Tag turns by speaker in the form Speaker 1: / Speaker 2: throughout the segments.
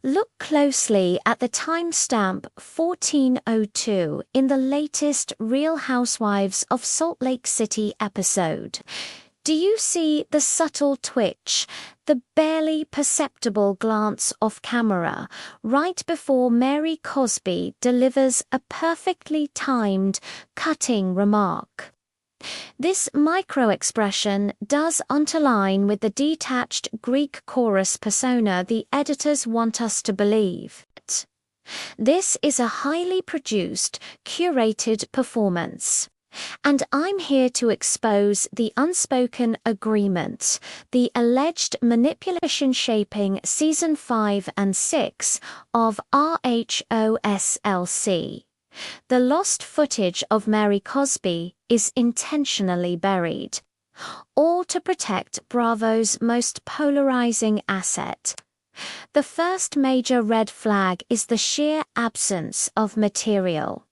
Speaker 1: Look closely at the timestamp 1402 in the latest Real Housewives of Salt Lake City episode. Do you see the subtle twitch, the barely perceptible glance off camera, right before Mary Cosby delivers a perfectly timed, cutting remark? This micro-expression does underline with the detached Greek chorus persona the editors want us to believe. This is a highly produced, curated performance. And I'm here to expose the unspoken agreement, the alleged manipulation shaping Season 5 and 6 of RHOSLC. The lost footage of Mary Cosby is intentionally buried, all to protect Bravo's most polarizing asset. The first major red flag is the sheer absence of material.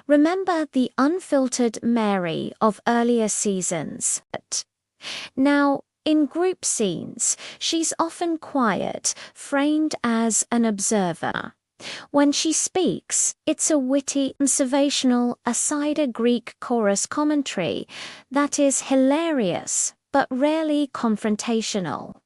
Speaker 1: Remember the unfiltered Mary of earlier seasons. Now, in group scenes, she's often quiet, framed as an observer. When she speaks, it's a witty, observational, aside Greek chorus commentary that is hilarious, but rarely confrontational.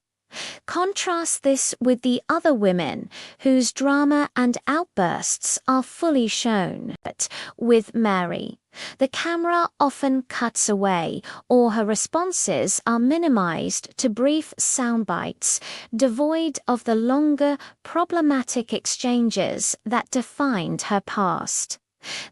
Speaker 1: Contrast this with the other women, whose drama and outbursts are fully shown. But with Mary, the camera often cuts away, or her responses are minimized to brief soundbites, devoid of the longer, problematic exchanges that defined her past.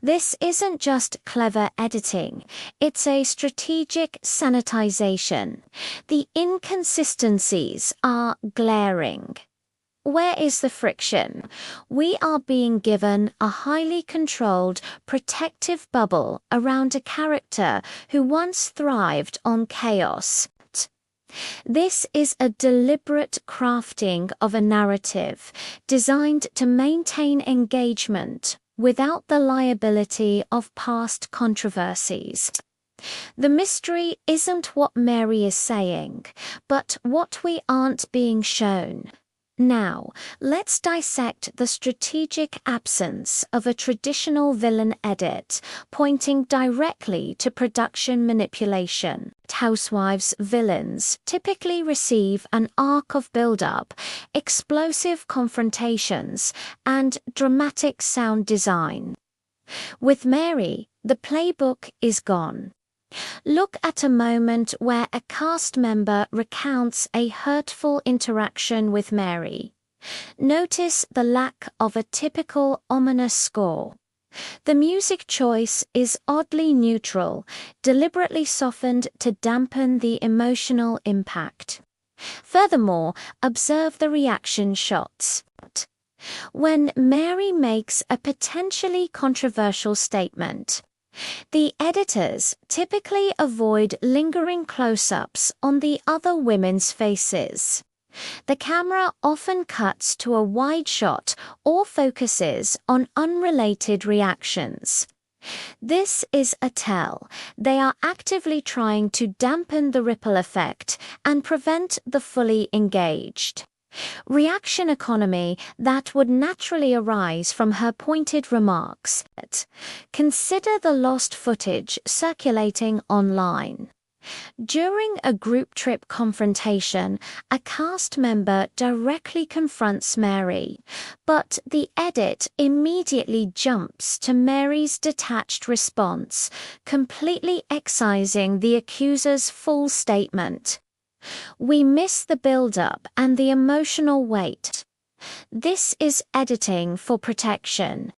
Speaker 1: This isn't just clever editing, it's a strategic sanitization. The inconsistencies are glaring. Where is the friction? We are being given a highly controlled, protective bubble around a character who once thrived on chaos. This is a deliberate crafting of a narrative designed to maintain engagement without the liability of past controversies. The mystery isn't what Mary is saying, but what we aren't being shown. Now, let's dissect the strategic absence of a traditional villain edit, pointing directly to production manipulation. Housewives' villains typically receive an arc of build-up, explosive confrontations, and dramatic sound design. With Mary, the playbook is gone. Look at a moment where a cast member recounts a hurtful interaction with Mary. Notice the lack of a typical ominous score. The music choice is oddly neutral, deliberately softened to dampen the emotional impact. Furthermore, observe the reaction shots. When Mary makes a potentially controversial statement, the editors typically avoid lingering close-ups on the other women's faces. The camera often cuts to a wide shot or focuses on unrelated reactions. This is a tell. They are actively trying to dampen the ripple effect and prevent the fully engaged reaction economy that would naturally arise from her pointed remarks. Consider the lost footage circulating online. During a group trip confrontation, a cast member directly confronts Mary, but the edit immediately jumps to Mary's detached response, completely excising the accuser's full statement. We miss the build-up and the emotional weight. This is editing for protection.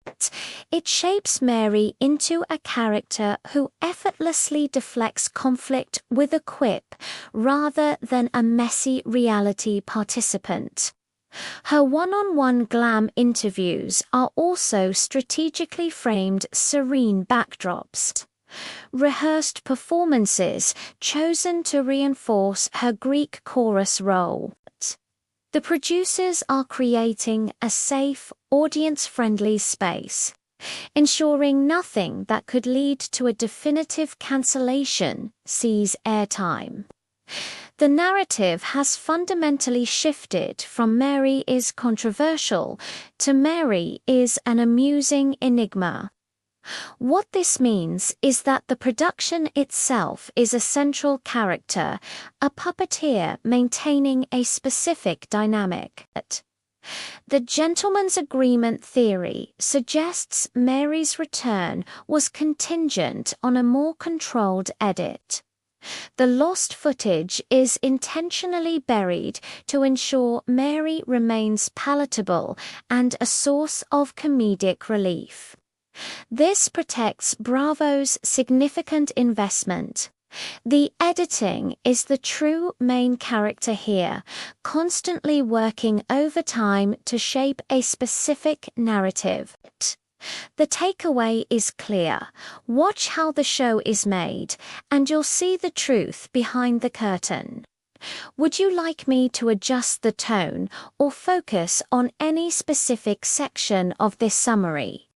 Speaker 1: It shapes Mary into a character who effortlessly deflects conflict with a quip rather than a messy reality participant. Her one-on-one Glam interviews are also strategically framed serene backdrops. Rehearsed performances chosen to reinforce her Greek chorus role. The producers are creating a safe, audience-friendly space, ensuring nothing that could lead to a definitive cancellation sees airtime. The narrative has fundamentally shifted from Mary is controversial to Mary is an amusing enigma. What this means is that the production itself is a central character, a puppeteer maintaining a specific dynamic. The gentleman's agreement theory suggests Mary's return was contingent on a more controlled edit. The lost footage is intentionally buried to ensure Mary remains palatable and a source of comedic relief. This protects Bravo's significant investment. The editing is the true main character here, constantly working overtime to shape a specific narrative. The takeaway is clear. Watch how the show is made, and you'll see the truth behind the curtain. Would you like me to adjust the tone or focus on any specific section of this summary?